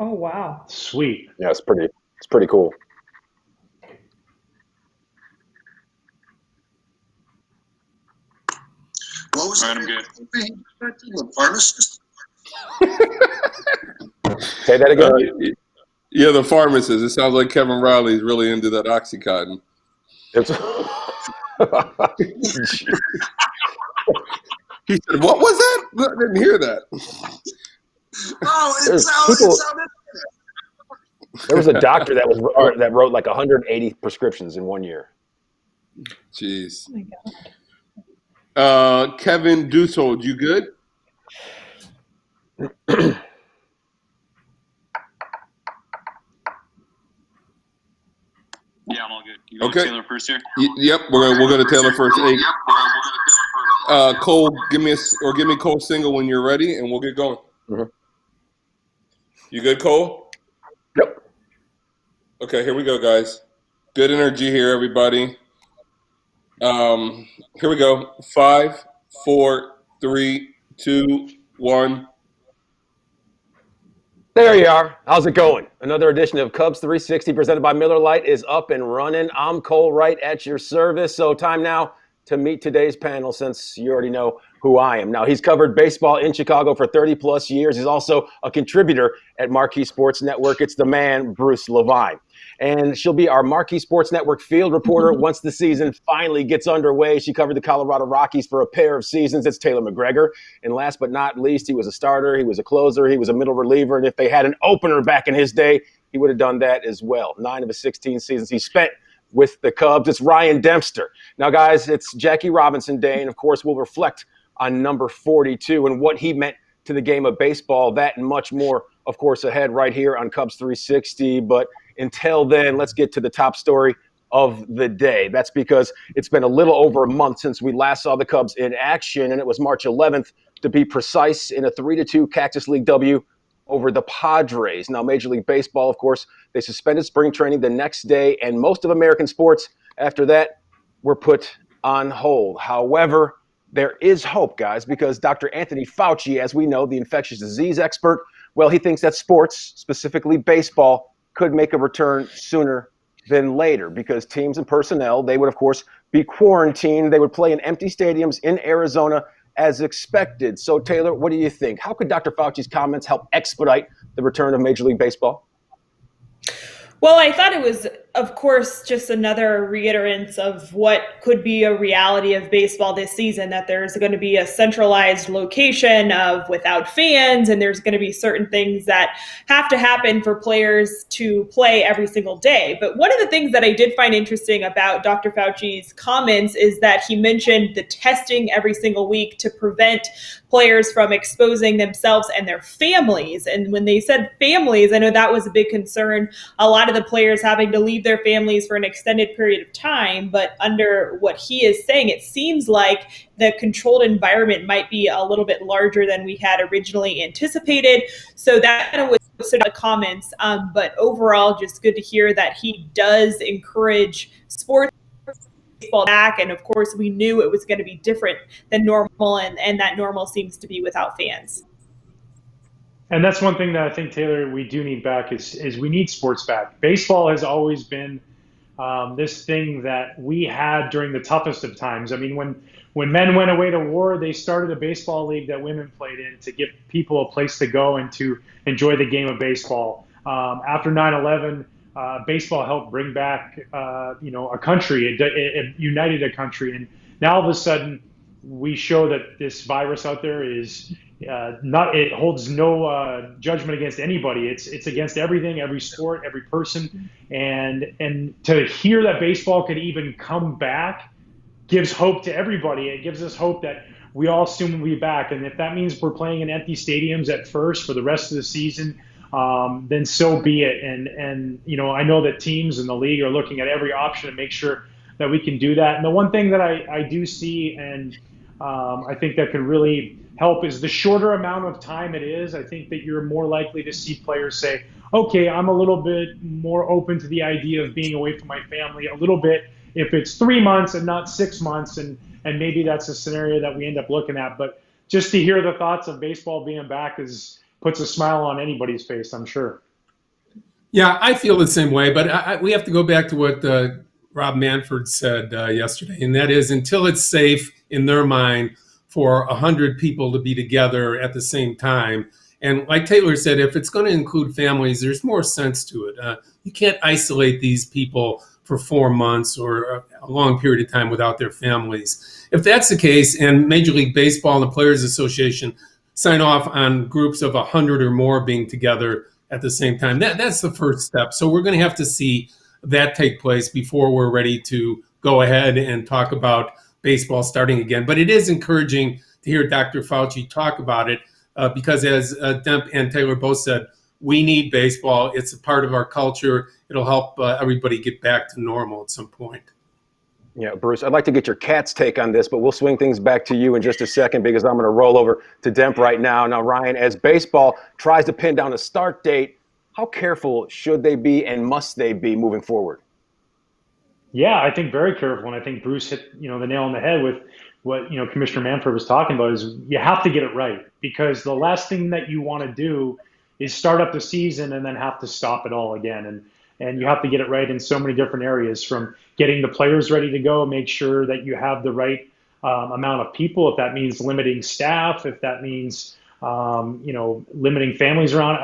Oh, wow. Sweet. Yeah, it's pretty cool. What was All that? right, I'm good. The pharmacist? Say that again. Yeah, the pharmacist. It sounds like Kevin Riley's really into that Oxycontin. It's He said, "What was that? I didn't hear that." Oh, it There's sounded. There was a doctor that wrote like 180 prescriptions in 1 year. Jeez. Oh, my God. Kevin Dusold, you good? Yeah, I'm all good. You going Okay. Taylor first here? Yep, we'll go to Taylor first. Hey, Cole, give me Cole single when you're ready, and we'll get going. Mhm. You good, Cole? Yep. Okay, here we go, guys. Good energy here, everybody. Here we go. 5, 4, 3, 2, 1. There you are. How's it going? Another edition of Cubs 360 presented by Miller Lite is up and running. I'm Cole Wright at your service. So time now to meet today's panel since you already know who I am. Now, he's covered baseball in Chicago for 30 plus years. He's also a contributor at Marquee Sports Network. It's the man, Bruce Levine. And she'll be our Marquee Sports Network field reporter once the season finally gets underway. She covered the Colorado Rockies for a pair of seasons. It's Taylor McGregor. And last but not least, he was a starter, he was a closer, he was a middle reliever. And if they had an opener back in his day, he would have done that as well. 9 of his 16 seasons he spent with the Cubs. It's Ryan Dempster. Now, guys, it's Jackie Robinson Day. And, of course, we'll reflect on number 42 and what he meant to the game of baseball. That and much more, of course, ahead right here on Cubs 360. But until then, let's get to the top story of the day. That's because it's been a little over a month since we last saw the Cubs in action, and it was March 11th, to be precise, in a 3-2 Cactus League W over the Padres. Now, Major League Baseball, of course, they suspended spring training the next day, and most of American sports after that were put on hold. However, there is hope, guys, because Dr. Anthony Fauci, as we know, the infectious disease expert, well, he thinks that sports, specifically baseball, could make a return sooner than later because teams and personnel, they would, of course, be quarantined. They would play in empty stadiums in Arizona as expected. So, Taylor, what do you think? How could Dr. Fauci's comments help expedite the return of Major League Baseball? Well, I thought it was, of course, just another reiterance of what could be a reality of baseball this season, that there's going to be a centralized location of without fans, and there's going to be certain things that have to happen for players to play every single day. But one of the things that I did find interesting about Dr. Fauci's comments is that he mentioned the testing every single week to prevent players from exposing themselves and their families. And when they said families, I know that was a big concern. A lot of the players having to leave their families for an extended period of time. But under what he is saying, it seems like the controlled environment might be a little bit larger than we had originally anticipated. So that kind of was sort of the comments. But overall, just good to hear that he does encourage sports baseball back. And of course, we knew it was going to be different than normal. And that normal seems to be without fans. And that's one thing that I think, Taylor, we do need back is we need sports back. Baseball has always been this thing that we had during the toughest of times. I mean, when men went away to war, they started a baseball league that women played in to give people a place to go and to enjoy the game of baseball. After 9/11, baseball helped bring back, a country. It united a country. And now all of a sudden, we show that this virus out there is it holds no judgment against anybody. It's against everything, every sport, every person, and to hear that baseball could even come back gives hope to everybody. It gives us hope that we all soon will be back, and if that means we're playing in empty stadiums at first for the rest of the season, then so be it. And I know that teams in the league are looking at every option to make sure that we can do that. And the one thing that I do see, and I think that could really help, is the shorter amount of time it is. I think that you're more likely to see players say, okay, I'm a little bit more open to the idea of being away from my family a little bit if it's 3 months and not 6 months. And maybe that's a scenario that we end up looking at. But just to hear the thoughts of baseball being back puts a smile on anybody's face, I'm sure. Yeah, I feel the same way, but we have to go back to what Rob Manfred said yesterday, and that is until it's safe in their mind for 100 people to be together at the same time. And like Taylor said, if it's going to include families, there's more sense to it. You can't isolate these people for 4 months or a long period of time without their families. If that's the case, and Major League Baseball and the Players Association sign off on groups of 100 or more being together at the same time, that's the first step. So we're going to have to see that take place before we're ready to go ahead and talk about baseball starting again. But it is encouraging to hear Dr. Fauci talk about it because as Demp and Taylor both said, we need baseball. It's a part of our culture. It'll help everybody get back to normal at some point. Yeah, Bruce, I'd like to get your cat's take on this, but we'll swing things back to you in just a second because I'm going to roll over to Demp right now. Now, Ryan, as baseball tries to pin down a start date, how careful should they be and must they be moving forward? Yeah, I think very careful, and I think Bruce hit the nail on the head with what Commissioner Manfred was talking about. Is you have to get it right, because the last thing that you want to do is start up the season and then have to stop it all again. And you have to get it right in so many different areas, from getting the players ready to go, make sure that you have the right amount of people. If that means limiting staff, if that means limiting families around.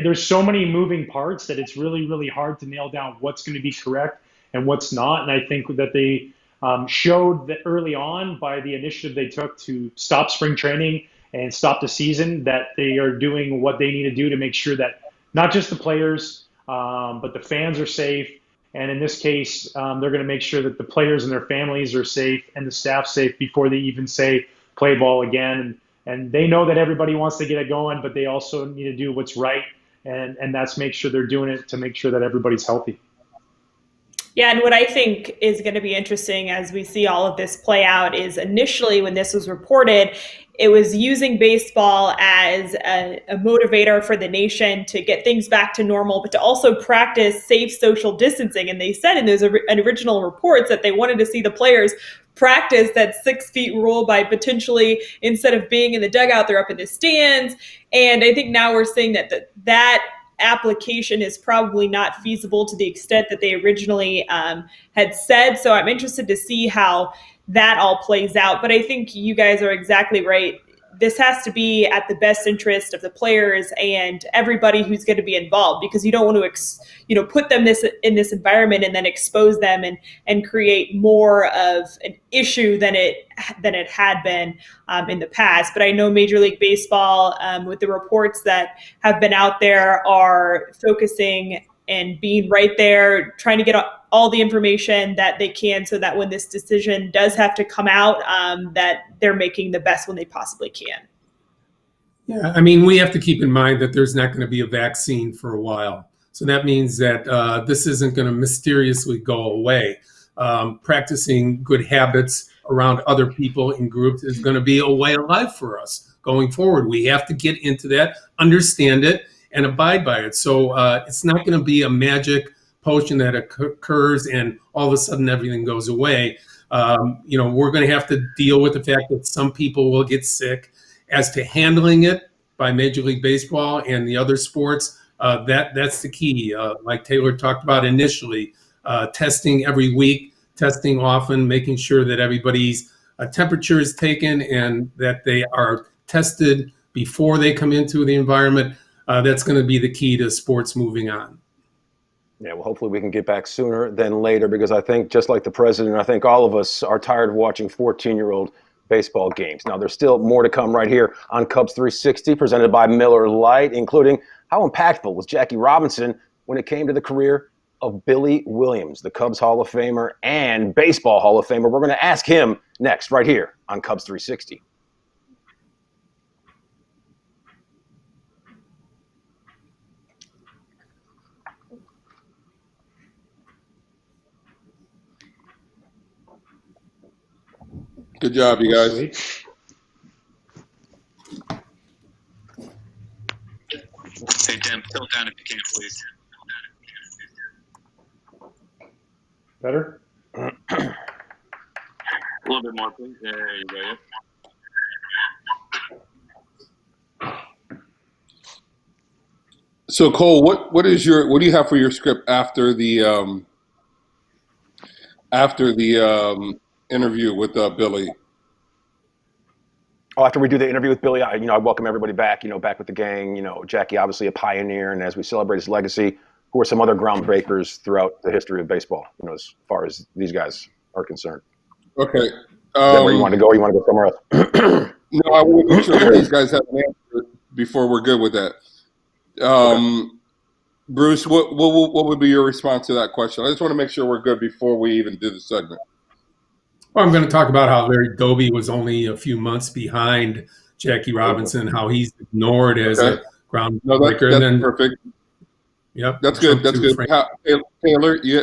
There's so many moving parts that it's really, really hard to nail down what's going to be correct and what's not. And I think that they showed that early on by the initiative they took to stop spring training and stop the season, that they are doing what they need to do to make sure that not just the players, but the fans are safe. And in this case, they're going to make sure that the players and their families are safe and the staff safe before they even say play ball again. And they know that everybody wants to get it going, but they also need to do what's right. And that's make sure they're doing it to make sure that everybody's healthy. Yeah, and what I think is going to be interesting as we see all of this play out is initially when this was reported, it was using baseball as a motivator for the nation to get things back to normal, but to also practice safe social distancing. And they said in those original reports that they wanted to see the players practice that 6 feet rule by potentially, instead of being in the dugout, they're up in the stands. And I think now we're seeing that application is probably not feasible to the extent that they originally had said. So I'm interested to see how that all plays out. But I think you guys are exactly right. This has to be at the best interest of the players and everybody who's going to be involved, because you don't want to, put them in this environment and then expose them and create more of an issue than it had been in the past. But I know Major League Baseball, with the reports that have been out there, are focusing and being right there, trying to get all the information that they can so that when this decision does have to come out, that they're making the best one they possibly can. Yeah, I mean, we have to keep in mind that there's not going to be a vaccine for a while. So that means that this isn't going to mysteriously go away. Practicing good habits around other people in groups is going to be a way of life for us going forward. We have to get into that, understand it, and abide by it. So it's not going to be a magic potion that occurs and all of a sudden everything goes away. We're going to have to deal with the fact that some people will get sick. As to handling it by Major League Baseball and the other sports, that's the key. Like Taylor talked about initially, testing every week, testing often, making sure that everybody's temperature is taken and that they are tested before they come into the environment. That's going to be the key to sports moving on. Yeah, well, hopefully we can get back sooner than later, because I think, just like the president, I think all of us are tired of watching 14-year-old baseball games. Now, there's still more to come right here on Cubs 360, presented by Miller Lite, including how impactful was Jackie Robinson when it came to the career of Billy Williams, the Cubs Hall of Famer and Baseball Hall of Famer. We're going to ask him next right here on Cubs 360. Good job, you guys. Sweet. Hey, Dan, tilt down if you can, please. Better? A little bit more, please. There you go. Yep. So Cole, what do you have for your script after the interview with Billy? Oh, after we do the interview with Billy, I welcome everybody back. Back with the gang. Jackie, obviously a pioneer, and as we celebrate his legacy, who are some other groundbreakers throughout the history of baseball? As far as these guys are concerned. Okay. Is that where you want to go? Or you want to go somewhere else? No, I want to make sure that these guys have an answer before we're good with that. Okay. Bruce, what would be your response to that question? I just want to make sure we're good before we even do the segment. Well, I'm going to talk about how Larry Doby was only a few months behind Jackie Robinson, how he's ignored as a groundbreaker. No, that's perfect. Yep. That's good. That's good. Taylor, yeah.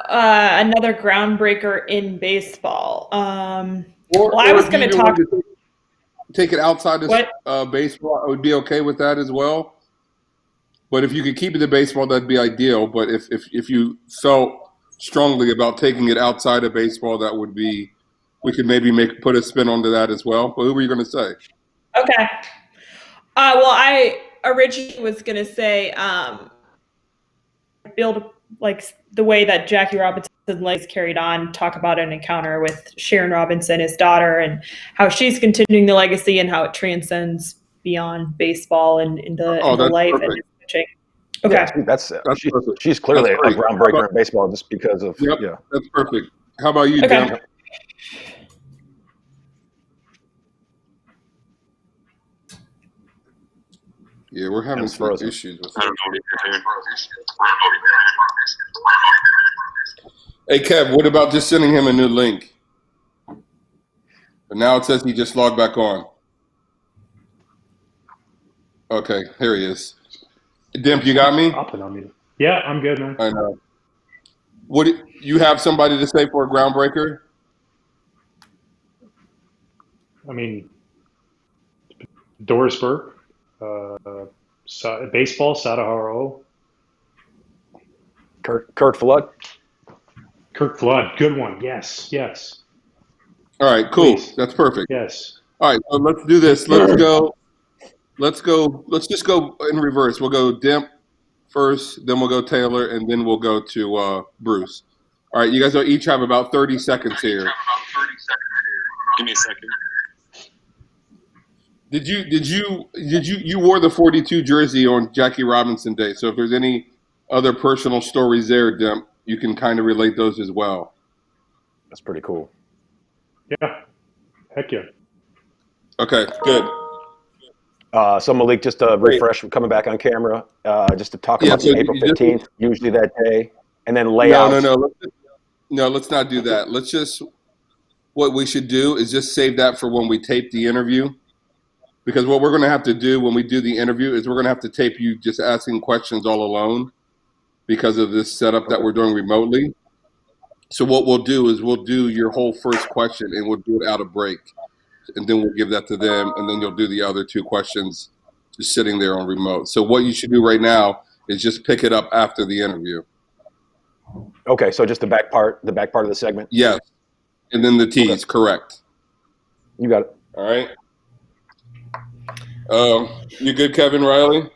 Another groundbreaker in baseball. I was going to talk. Take it outside of baseball. I would be okay with that as well. But if you could keep it to baseball, that'd be ideal. But if you felt strongly about taking it outside of baseball, that would be. We could maybe put a spin onto that as well. But who were you going to say? Okay. Well, I originally was going to say build like the way that Jackie Robinson's legs carried on, talk about an encounter with Sharon Robinson, his daughter, and how she's continuing the legacy and how it transcends beyond baseball and into life perfect. and his pitching. Okay. Yeah, she's clearly a groundbreaker in baseball just because of That's perfect. How about you, Okay. Dan? Yeah, we're having some issues with that. Hey, Kev, what about just sending him a new link? But now it says he just logged back on. Okay, here he is. Dimp, you got me? Yeah, I'm good, man. I know. What you have somebody to say for a groundbreaker? I mean, Doris Burke, baseball, Sadaharo. Kurt Flood. Kirk Flood, good one. Yes. All right, cool. Please. That's perfect. Yes. All right, so let's do this. Let's go. Let's just go in reverse. We'll go Dimp first, then we'll go Taylor, and then we'll go to Bruce. All right, you guys each have about 30 seconds here. Give me a second. Did you wore the 42 jersey on Jackie Robinson Day? So if there's any other personal stories there, Dimp, you can kind of relate those as well. That's pretty cool. Yeah. Heck yeah. Okay, good. So Malik, just to refresh, coming back on camera, just to talk about April 15th, usually that day, and then lay out. No, let's not do that. Let's just, what we should do is just save that for when we tape the interview. Because what we're going to have to do when we do the interview is we're going to have to tape you just asking questions all alone because of this setup that we're doing remotely. So what we'll do is we'll do your whole first question and we'll do it out of break. And then we'll give that to them, and then you'll do the other two questions just sitting there on remote. So what you should do right now is just pick it up after the interview. Okay, so just the back part of the segment? Yes. And then the tease, correct. You got it. All right. You good, Kevin Riley?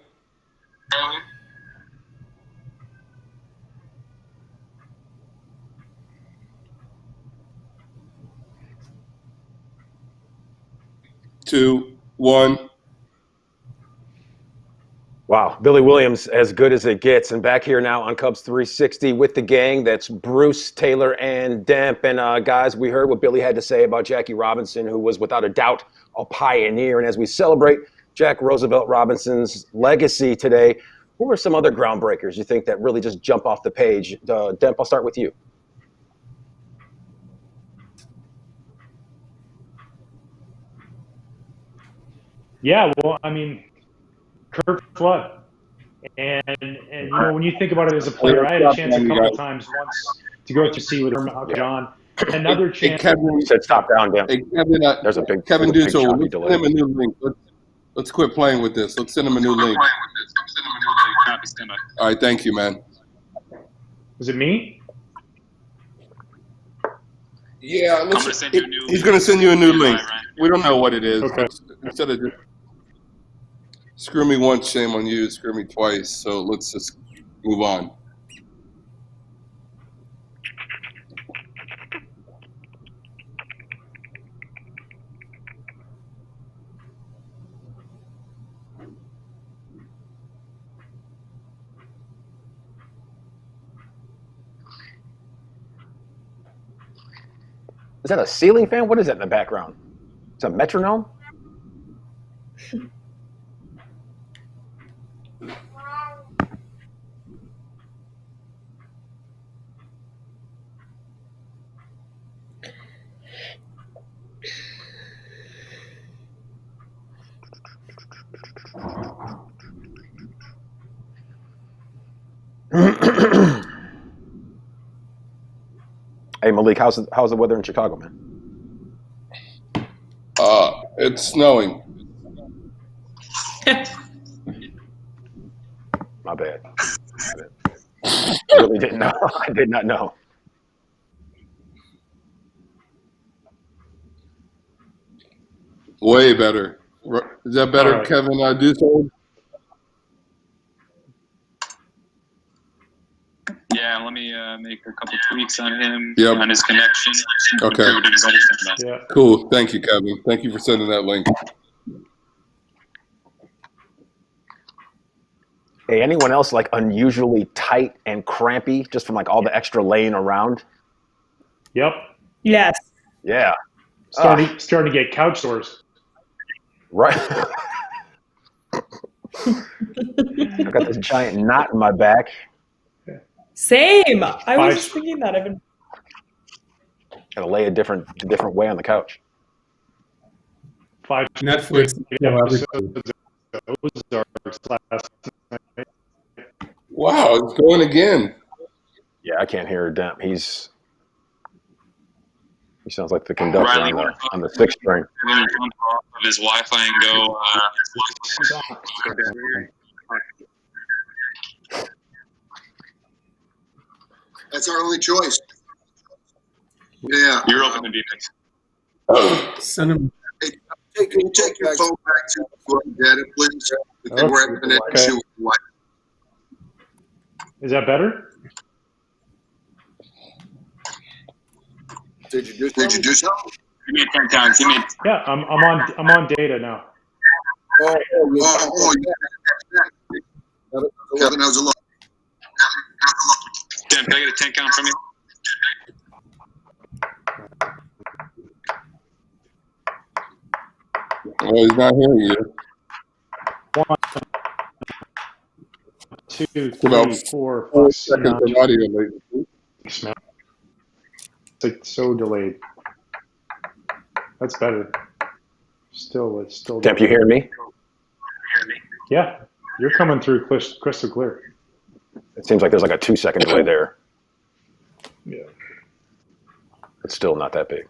Two, one. Wow, Billy Williams, as good as it gets. And back here now on Cubs 360 with the gang. That's Bruce, Taylor, and Demp. And guys, we heard what Billy had to say about Jackie Robinson, who was without a doubt a pioneer. And as we celebrate Jack Roosevelt Robinson's legacy today, who are some other groundbreakers you think that really just jump off the page? Demp, I'll start with you. Yeah, well, I mean, Kurt Flood. And when you think about it as a player, I had a chance a couple of times once to go to see with John. Another chance. Kevin said stop down, Demp. There's a big Kevin Dusold. Let's send him a new link. Let's quit playing with this. Let's send him a new link. All right, thank you, man. Was it me? Yeah, he's going to send you a new link. We don't know what it is. Okay. Instead of Screw me once, shame on you. Screw me twice. So let's just move on. Is that a ceiling fan? What is that in the background? It's a metronome? Hey, Malik, how's the weather in Chicago, man? It's snowing. My bad. I really didn't know. I did not know. Way better. Is that better, All right. Kevin Dusold? Yeah, let me make a couple tweaks on him, Yep. on his connection. Okay. Improve it better than that. Yeah. Cool. Thank you, Kevin. Thank you for sending that link. Hey, anyone else like unusually tight and crampy just from like all the extra laying around? Yep. Yes. Yeah. Starting to get couch sores. Right. I've got this giant knot in my back. Same. I was just thinking that. I've been. Gotta lay a different way on the couch. 5 Netflix. episodes of Ozarks last night. Wow, it's going again. Yeah, I can't hear a damn. He sounds like the conductor Riley, on the sixth string. Let me jump off of his Wi-Fi and go. That's our only choice. Yeah. You're open to defense. Send him. Hey, can you take your phone back to data, please? Because we're having an issue with the Wi-Fi. Is that better? Did you do something? Give me a 10 count. Give me. Yeah, I'm on data now. Oh, yeah. Kevin, how's it look? Dan, can I get a 10 count from you? Oh, he's not hearing you. 1, 2, 3, About 4, 4 5, seconds 9, of audio latency. It's like so delayed. That's better. It's still Temp, you hear me? Yeah, you're coming through crystal clear. It seems like there's like a 2-second delay there. Yeah. It's still not that big.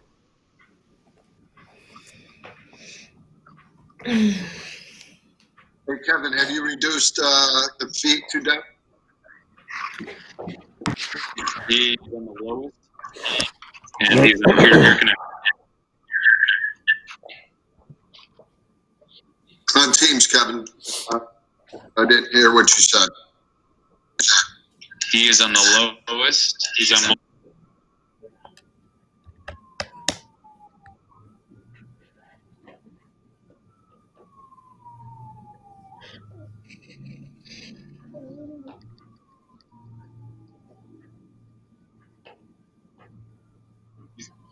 Hey, Kevin, have you reduced the feet to death? He's on the lowest. And he's on peer-to-peer connection. On Teams, Kevin. I didn't hear what you said. He is on the lowest. He's on.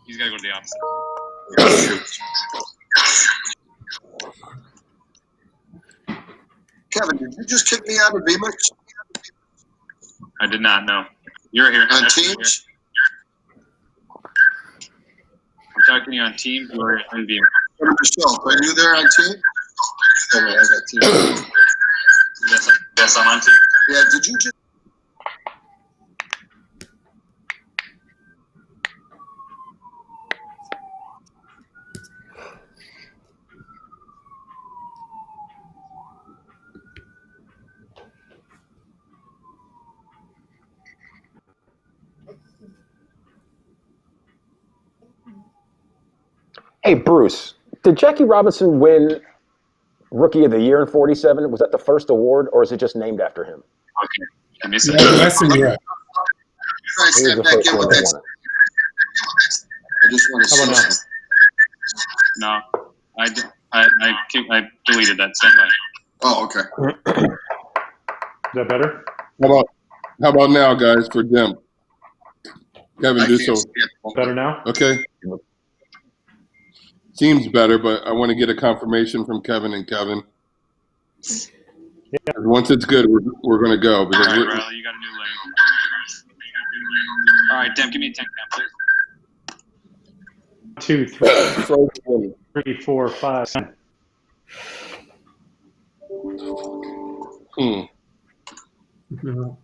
He's got to go to the opposite. Kevin, did you just kick me out of VMix? I did not know. You're here. On Teams? I'm talking to you on Teams or in VM. Yourself, are you there on Teams? Oh, wait, I got Teams. Yes, I'm on Teams. Yeah, did you just... Hey, Bruce, did Jackie Robinson win Rookie of the Year in 47. Was that the first award, or is it just named after him? Okay. I missed Yeah, it. Wesson, yeah. I He was step the back first in one with that that. won it. I just want to How say about now? something. No, I deleted that. Stand by. Oh, okay. Is that better? How about now, guys, for Dem? Kevin I can't Dusold. see it. Better now? Okay. Seems better, but I want to get a confirmation from Kevin and Kevin. Yeah. Once it's good, we're going to go. All Because right, Riley, you got a new link. All right, Dem, give me a 10 count, please. 2, 3, 4, 5. No.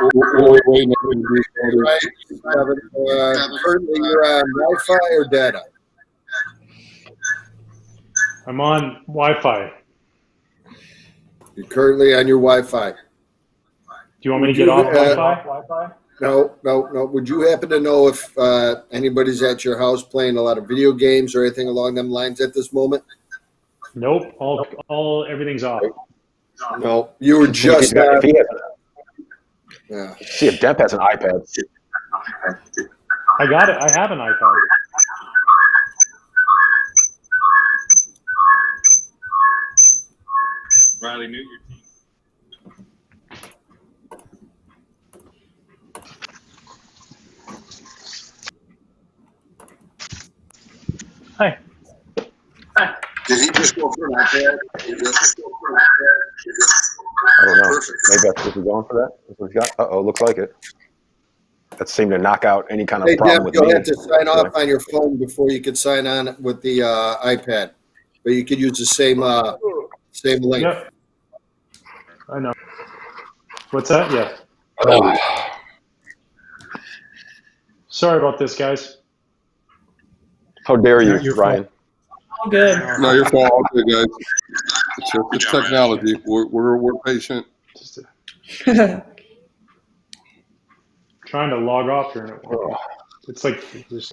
Wait, Right, Kevin, currently you're on Wi-Fi or data? I'm on Wi-Fi. You're currently on your Wi-Fi. Do you want me to Would get you, off Wi-Fi? No. Would you happen to know if anybody's at your house playing a lot of video games or anything along them lines at this moment? Nope. Everything's off. No, you were If just. he has, Yeah. see if Demp has an iPad. I got it. I have an iPad. Riley, mute your team. Hi. Did he just go for an iPad? I don't know. Perfect. Maybe that's what he's going for that. That's what he's got. Uh-oh, looks like it. That seemed to knock out any kind of Hey, problem Deb, with you'll me. have to sign off on your phone before you can sign on with the iPad, but you could use the same link. Yep. I know. What's that? Yeah. Sorry about this, guys. How dare Not you, your Ryan? All good. No, you're fine. All good, guys. It's job, technology. We're patient. Just trying to log off here and it won't. It's like just.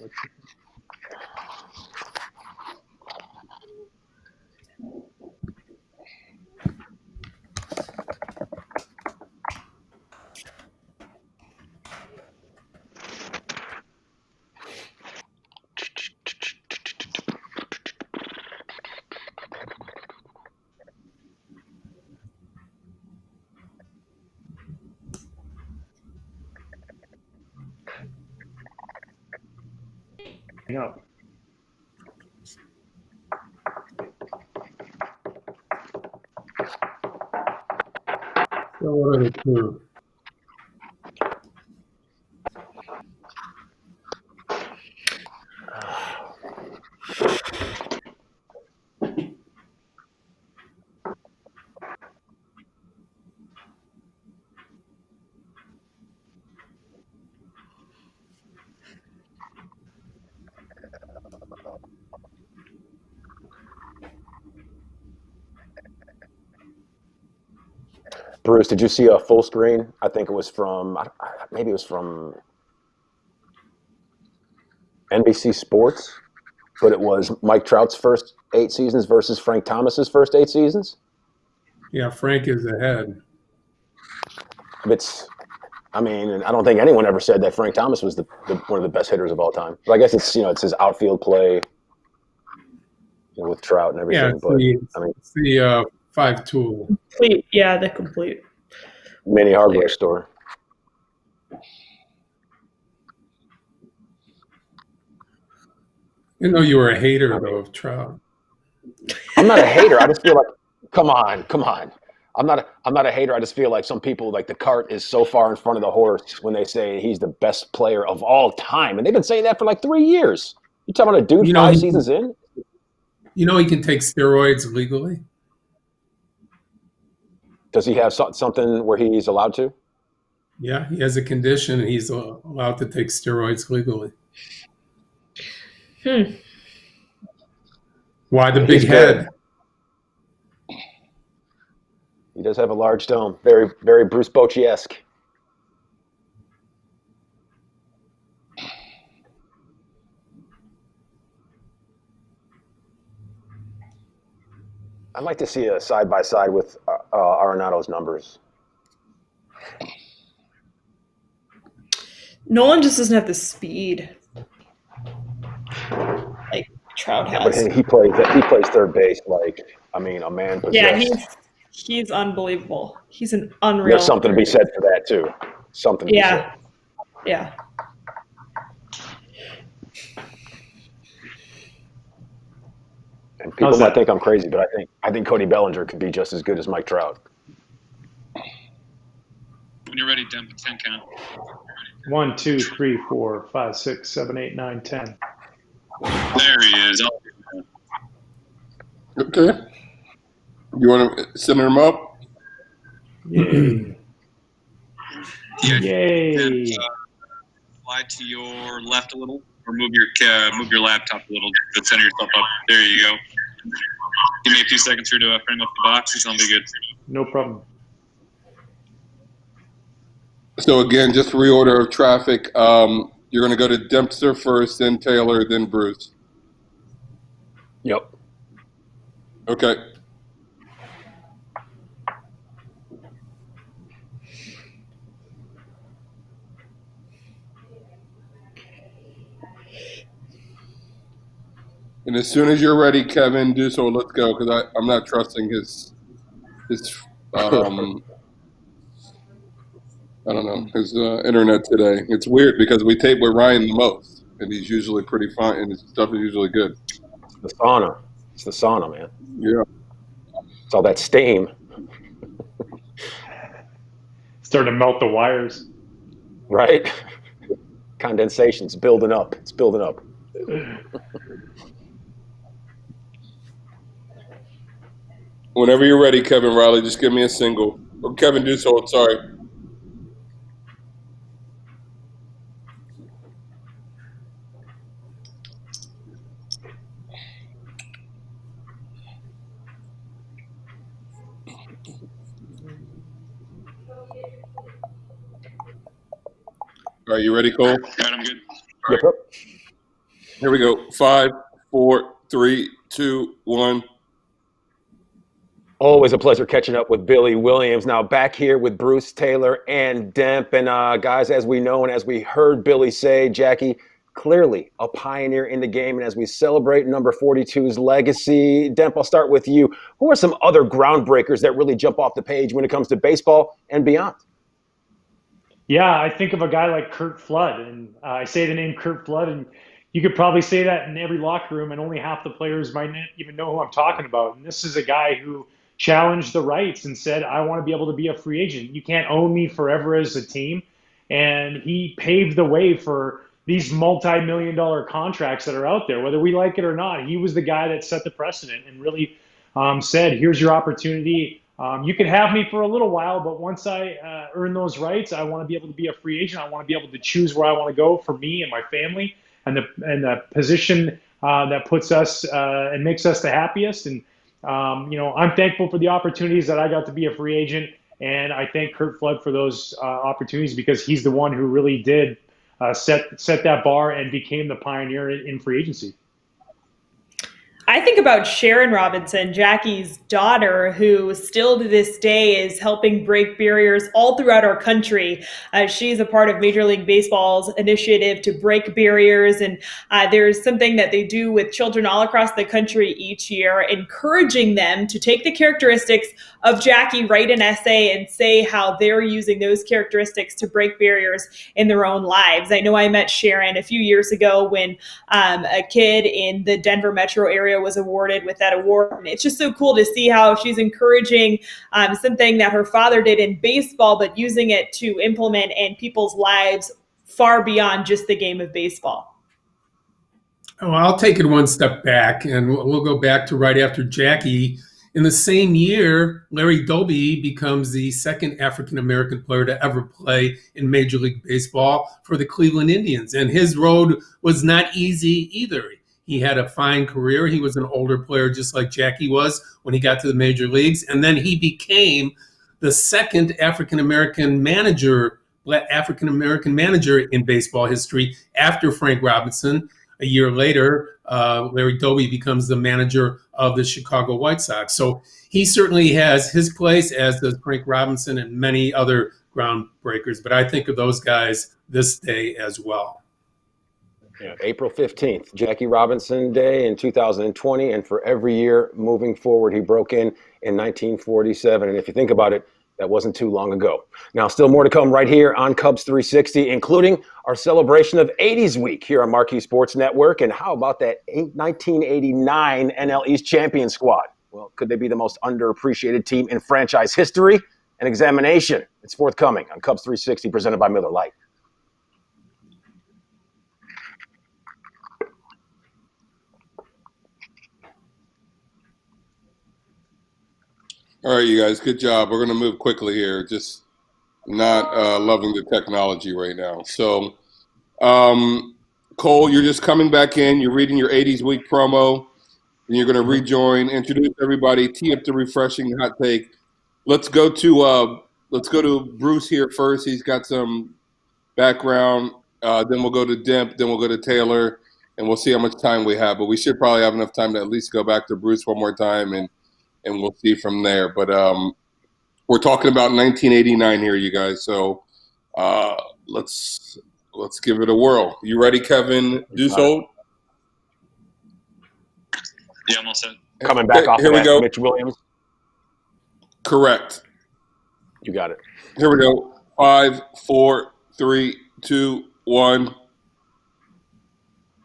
Up. So what are the two? Bruce, did you see a full screen? I think it was from, maybe it was from NBC Sports, but it was Mike Trout's first 8 seasons versus Frank Thomas's first 8 seasons. Yeah, Frank is ahead. I mean, I don't think anyone ever said that Frank Thomas was one of the best hitters of all time. But I guess it's his outfield play with Trout and everything. Yeah, But it's the 5-tool. Complete. Yeah, the complete. mini hardware store. You know, you were a hater though of Trout. I'm not a hater. I just feel like, come on. I'm not a hater. I just feel like some people, like, the cart is so far in front of the horse when they say he's the best player of all time, and they've been saying that for like 3 years. You talking about a dude 5 seasons in? You know, he can take steroids legally. Does he have something where he's allowed to? Yeah, he has a condition and he's allowed to take steroids legally. Why the big He's good. head? He does have a large dome. Very, very Bruce Bochy-esque. I'd like to see a side-by-side with Arenado's numbers. Nolan just doesn't have the speed like Trout Yeah, but has. he plays third base like, I mean, a man possessed. Yeah, he's unbelievable. He's an unreal. There's something to be said for that too. Something to be said. Yeah. And people might think I'm crazy, but I think Cody Bellinger could be just as good as Mike Trout. When you're ready, dump 10 count. 1, 2, 3, 4, 5, 6, 7, 8, 9, 10. There he is. Okay. You want to send him up? Yay. Yeah. Yay. Slide to your left a little, or move your laptop a little, but center yourself up. There you go. Give me a few seconds here to frame up the box. It's gonna be good. No problem. So again, just reorder of traffic. You're going to go to Dempster first, then Taylor, then Bruce. Yep. Okay. And as soon as you're ready, Kevin, Dusold, let's go, because I'm not trusting his I don't know, his internet today. It's weird because we tape with Ryan the most, and he's usually pretty fine, and his stuff is usually good. The sauna. It's the sauna, man. Yeah. It's all that steam. Starting to melt the wires. Right? Condensation's building up. It's building up. Whenever you're ready, Kevin Riley, just give me a single. Or Kevin Dusold, sorry. All right, you ready, Cole? All right, I'm good. Yep. Here we go. 5, 4, 3, 2, 1. Always a pleasure catching up with Billy Williams. Now back here with Bruce Taylor and Demp. And guys, as we know and as we heard Billy say, Jackie, clearly a pioneer in the game. And as we celebrate number 42's legacy, Demp, I'll start with you. Who are some other groundbreakers that really jump off the page when it comes to baseball and beyond? Yeah, I think of a guy like Curt Flood, and I say the name Curt Flood, and you could probably say that in every locker room, and only half the players might not even know who I'm talking about. And this is a guy who challenged the rights and said, I want to be able to be a free agent. You can't own me forever as a team. And he paved the way for these multi-million-dollar contracts that are out there, whether we like it or not. He was the guy that set the precedent and really said, here's your opportunity. You can have me for a little while, but once I earn those rights, I want to be able to be a free agent. I want to be able to choose where I want to go for me and my family, and the position that puts us and makes us the happiest. And I'm thankful for the opportunities that I got to be a free agent, and I thank Curt Flood for those opportunities because he's the one who really did set that bar and became the pioneer in free agency. I think about Sharon Robinson, Jackie's daughter, who still to this day is helping break barriers all throughout our country. She's a part of Major League Baseball's initiative to break barriers. And there's something that they do with children all across the country each year, encouraging them to take the characteristics of Jackie, write an essay, and say how they're using those characteristics to break barriers in their own lives. I know I met Sharon a few years ago when a kid in the Denver metro area was awarded with that award. And it's just so cool to see how she's encouraging something that her father did in baseball, but using it to implement in people's lives far beyond just the game of baseball. Oh, I'll take it one step back, and we'll go back to right after Jackie. In the same year, Larry Doby becomes the second African-American player to ever play in Major League Baseball for the Cleveland Indians. And his road was not easy either. He had a fine career. He was an older player, just like Jackie was when he got to the major leagues. And then he became the second African-American manager in baseball history after Frank Robinson. A year later, Larry Doby becomes the manager of the Chicago White Sox. So he certainly has his place, as does Frank Robinson and many other groundbreakers. But I think of those guys this day as well. Yeah, April 15th, Jackie Robinson Day in 2020. And for every year moving forward, he broke in 1947. And if you think about it, that wasn't too long ago. Now, still more to come right here on Cubs 360, including our celebration of 80s Week here on Marquee Sports Network. And how about that 1989 NL East champion squad? Well, could they be the most underappreciated team in franchise history? An examination. It's forthcoming on Cubs 360, presented by Miller Lite. All right, you guys, good job. We're going to move quickly here. Just not loving the technology right now. So, Cole, you're just coming back in. You're reading your 80s Week promo, and you're going to rejoin, introduce everybody, tee up the refreshing hot take. Let's go to Bruce here first. He's got some background. Then we'll go to Demp. Then we'll go to Taylor, and we'll see how much time we have. But we should probably have enough time to at least go back to Bruce one more time, and we'll see from there. But we're talking about 1989 here, you guys. So let's give it a whirl. You ready, Kevin Dusold? Yeah, I'm all set. Coming back off here of we that, go. Mitch Williams. Correct. You got it. Here we go. 5, 4, 3, 2, 1.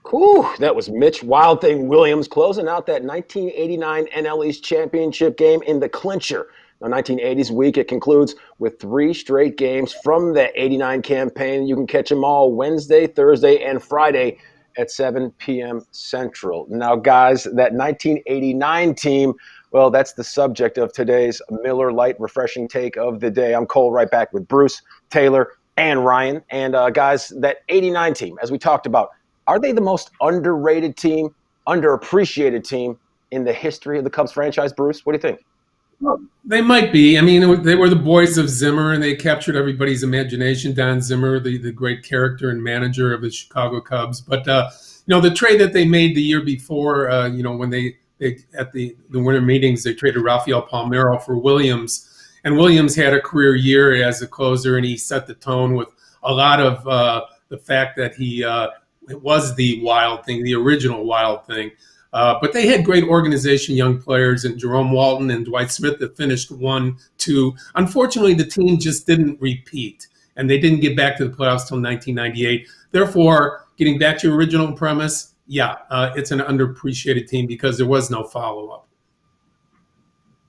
Whew, that was Mitch Wild Thing Williams closing out that 1989 NL East championship game in the clincher. Now, 1980s Week, it concludes with 3 straight games from the 89 campaign. You can catch them all Wednesday, Thursday, and Friday at 7 p.m. Central. Now, guys, that 1989 team, well, that's the subject of today's Miller Lite Refreshing Take of the Day. I'm Cole, right back with Bruce, Taylor, and Ryan. And, guys, that 89 team, as we talked about, are they the most underrated team, underappreciated team in the history of the Cubs franchise, Bruce? What do you think? Well, they might be. I mean, they were the boys of Zimmer, and they captured everybody's imagination. Don Zimmer, the great character and manager of the Chicago Cubs. But, the trade that they made the year before, when they at the winter meetings, they traded Rafael Palmeiro for Williams. And Williams had a career year as a closer, and he set the tone with a lot of the fact that he it was the Wild Thing, the original Wild Thing. But they had great organization, young players, and Jerome Walton and Dwight Smith that finished 1-2. Unfortunately, the team just didn't repeat, and they didn't get back to the playoffs till 1998. Therefore, getting back to your original premise, it's an underappreciated team because there was no follow-up.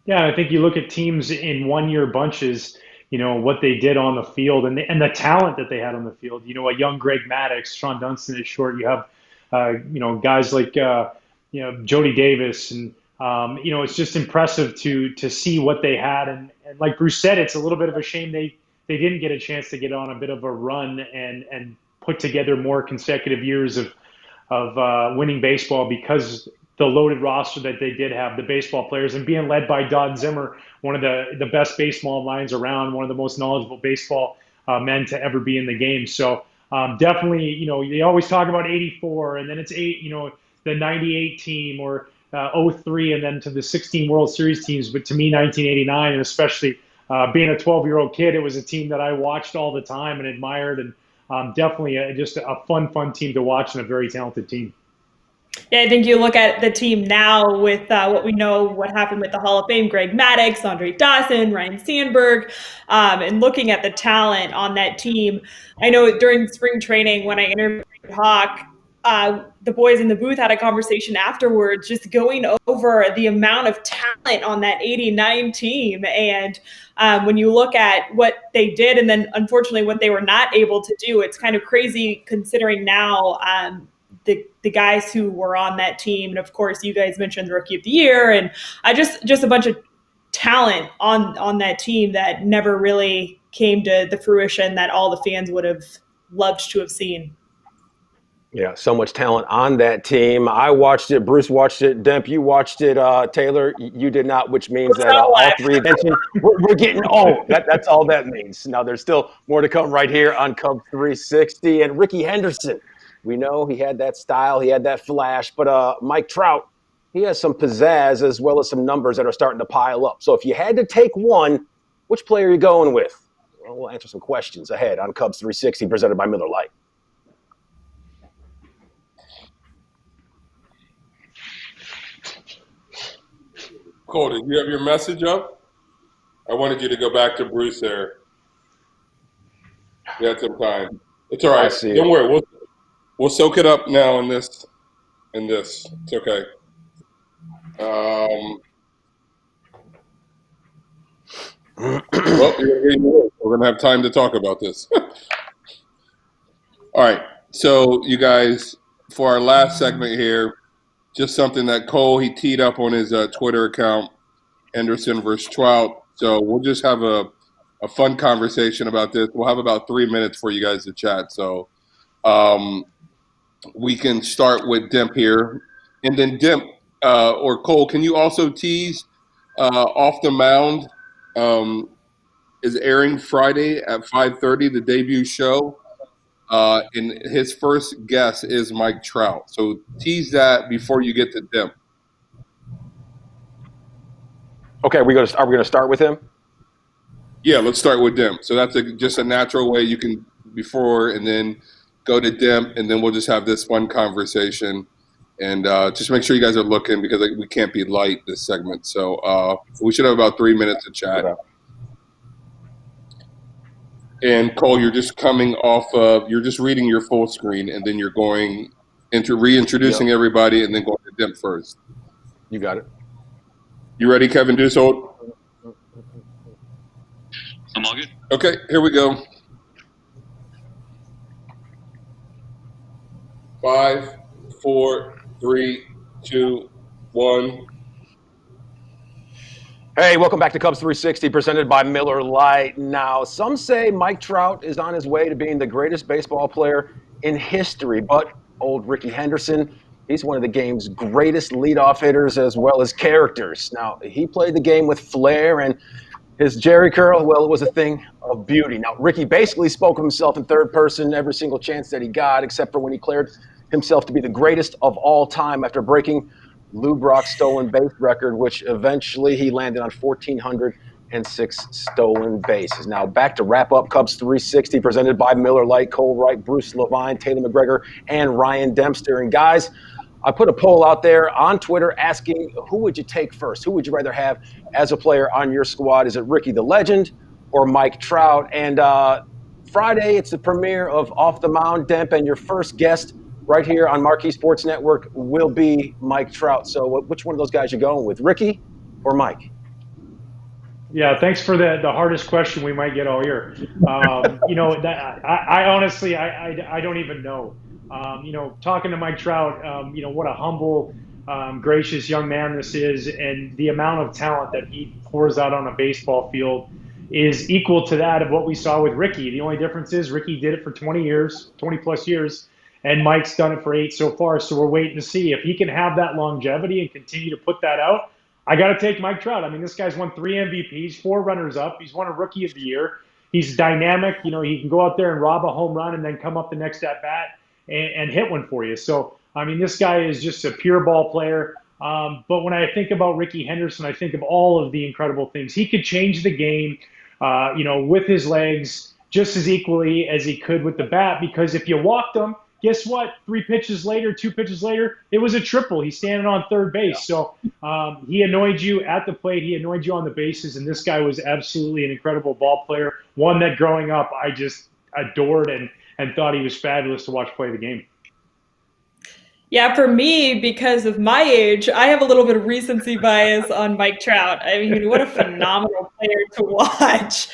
Yeah, I think you look at teams in one-year bunches, what they did on the field and the talent that they had on the field. A young Greg Maddux, Sean Dunston is short. You have, guys like, Jody Davis. And, it's just impressive to see what they had. And like Bruce said, it's a little bit of a shame they didn't get a chance to get on a bit of a run and put together more consecutive years of winning baseball, because the loaded roster that they did have, the baseball players, and being led by Don Zimmer, one of the best baseball minds around, one of the most knowledgeable baseball men to ever be in the game. So definitely, they always talk about 84, and then it's the 98 team, or 03, and then to the 16 World Series teams. But to me, 1989, and especially being a 12-year-old kid, it was a team that I watched all the time and admired, and definitely just a fun team to watch, and a very talented team. Yeah, I think you look at the team now with what we know, what happened with the Hall of Fame, Greg Maddux, Andre Dawson, Ryan Sandberg, and looking at the talent on that team. I know during spring training when I interviewed Hawk, the boys in the booth had a conversation afterwards, just going over the amount of talent on that 89 team. And when you look at what they did, and then unfortunately what they were not able to do, it's kind of crazy considering now the guys who were on that team. And of course, you guys mentioned the Rookie of the Year, and just a bunch of talent on that team that never really came to the fruition that all the fans would have loved to have seen. Yeah, so much talent on that team. I watched it. Bruce watched it. Demp, you watched it. Taylor, you did not, which means that all three mentioned we're getting old. That's all that means. Now, there's still more to come right here on Cubs 360. And Ricky Henderson, we know he had that style, he had that flash, but Mike Trout, he has some pizzazz as well as some numbers that are starting to pile up. So if you had to take one, which player are you going with? Well, we'll answer some questions ahead on Cubs 360 presented by Miller Lite. Cole, did you have your message up? I wanted you to go back to Bruce there. You had some time. It's all right. Don't worry. We'll soak it up now in this. It's okay. Well, we're gonna have time to talk about this. All right. So you guys, for our last segment here, just something that Cole, he teed up on his Twitter account, Henderson versus Trout. So we'll just have a fun conversation about this. We'll have about 3 minutes for you guys to chat. So we can start with Demp here. And then Demp or Cole, can you also tease Off the Mound is airing Friday at 5:30, the debut show. And his first guest is Mike Trout. So tease that before you get to Demp. Okay, are we going to start with him? Yeah, let's start with Demp. So that's just a natural way you can before and then go to Demp, and then we'll just have this fun conversation. And just make sure you guys are looking because we can't be light this segment. So we should have about 3 minutes to chat. Okay. And Cole, you're just coming off of, you're just reading your full screen, and then you're going into reintroducing everybody, and then going to Demp first. You got it. You ready, Kevin Dusold? I'm all good. Okay, here we go. 5, 4, 3, 2, 1. Hey, welcome back to Cubs 360, presented by Miller Lite. Now, some say Mike Trout is on his way to being the greatest baseball player in history, but old Ricky Henderson, he's one of the game's greatest leadoff hitters as well as characters. Now, he played the game with flair, and his Jerry curl, well, it was a thing of beauty. Now, Ricky basically spoke of himself in third person every single chance that he got, except for when he declared himself to be the greatest of all time after breaking Lou Brock's stolen base record, which eventually he landed on 1,406 stolen bases. Now, back to wrap up Cubs 360, presented by Miller Lite, Cole Wright, Bruce Levine, Taylor McGregor, and Ryan Dempster. And guys, I put a poll out there on Twitter asking, who would you take first? Who would you rather have as a player on your squad? Is it Ricky the Legend or Mike Trout? And Friday, it's the premiere of Off the Mound, Demp, and your first guest right here on Marquee Sports Network will be Mike Trout. So which one of those guys you going with, Ricky or Mike? Yeah, thanks for the hardest question we might get all year. I honestly, I don't even know. Talking to Mike Trout, what a humble, gracious young man this is, and the amount of talent that he pours out on a baseball field is equal to that of what we saw with Ricky. The only difference is Ricky did it for 20 plus years, and Mike's done it for 8 so far. So we're waiting to see if he can have that longevity and continue to put that out. I got to take Mike Trout. I mean, this guy's won 3 MVPs, 4 runners-up. He's won a Rookie of the Year. He's dynamic. He can go out there and rob a home run and then come up the next at-bat and hit one for you. So, I mean, this guy is just a pure ball player. But when I think about Ricky Henderson, I think of all of the incredible things. He could change the game, with his legs just as equally as he could with the bat, because if you walked him, guess what? 2 pitches later, it was a triple. He's standing on third base. So he annoyed you at the plate. He annoyed you on the bases. And this guy was absolutely an incredible ball player, one that growing up I just adored and thought he was fabulous to watch play the game. Yeah, for me, because of my age, I have a little bit of recency bias on Mike Trout. I mean, what a phenomenal player to watch.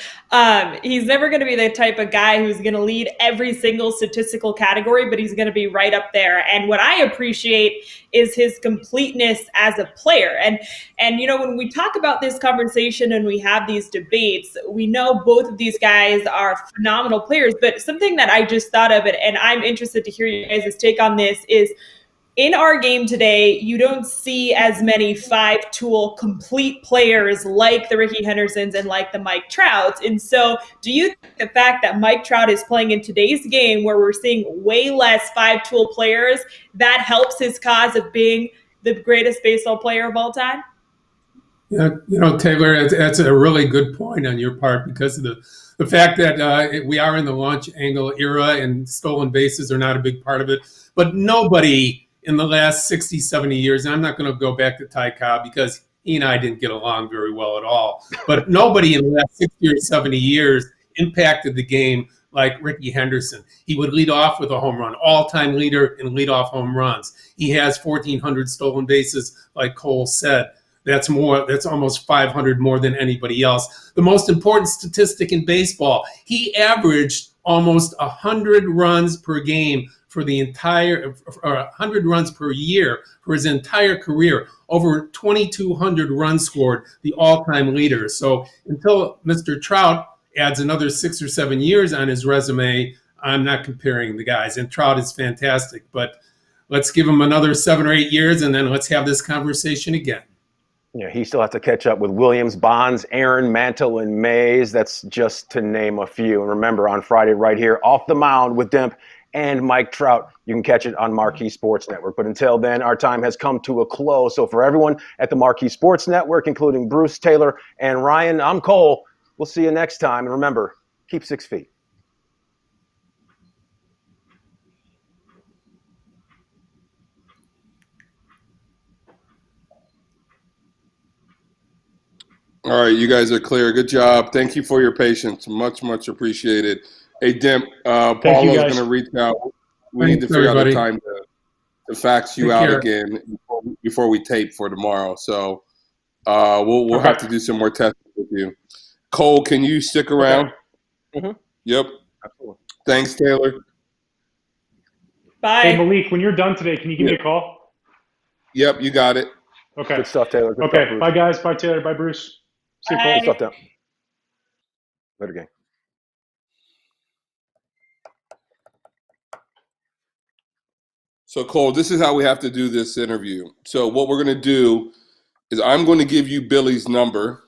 He's never going to be the type of guy who's going to lead every single statistical category, but he's going to be right up there. And what I appreciate is his completeness as a player. And when we talk about this conversation and we have these debates, we know both of these guys are phenomenal players. But something that I just thought of, and I'm interested to hear you guys' take on this, is in our game today, you don't see as many five-tool complete players like the Ricky Hendersons and like the Mike Trouts. And so do you think the fact that Mike Trout is playing in today's game where we're seeing way less five-tool players, that helps his cause of being the greatest baseball player of all time? Taylor, that's a really good point on your part because of the fact that we are in the launch angle era and stolen bases are not a big part of it. But nobody in the last 60, 70 years, and I'm not going to go back to Ty Cobb because he and I didn't get along very well at all, but nobody in the last 60 or 70 years impacted the game like Ricky Henderson. He would lead off with a home run, all-time leader in leadoff home runs. He has 1,400 stolen bases, like Cole said. That's almost 500 more than anybody else. The most important statistic in baseball, he averaged almost 100 runs per game for the entire, or 100 runs per year for his entire career. Over 2,200 runs scored, the all-time leader. So until Mr. Trout adds another 6 or 7 years on his resume, I'm not comparing the guys. And Trout is fantastic, but let's give him another 7 or 8 years, and then let's have this conversation again. Yeah, he still has to catch up with Williams, Bonds, Aaron, Mantle, and Mays. That's just to name a few. And remember, on Friday right here, Off the Mound with Demp and Mike Trout. You can catch it on Marquee Sports Network. But until then, our time has come to a close. So for everyone at the Marquee Sports Network, including Bruce, Taylor, and Ryan, I'm Cole. We'll see you next time. And remember, keep 6 feet. All right, you guys are clear. Good job. Thank you for your patience. Much, much appreciated. Hey, Demp, Paulo's going to reach out. We need to figure out a time to fax you out again before we tape for tomorrow. So we'll have to do some more testing with you. Cole, can you stick around? Okay. Mm-hmm. Yep. Absolutely. Thanks, Taylor. Bye. Hey, Malik, when you're done today, can you give me a call? Yep, you got it. Okay. Good stuff, Taylor. Good okay. stuff, Bye, guys. Bye, Taylor. Bye, Bruce. See you, Cole. Good stuff, Demp. Later, gang. So, Cole, this is how we have to do this interview. So what we're going to do is I'm going to give you Billy's number.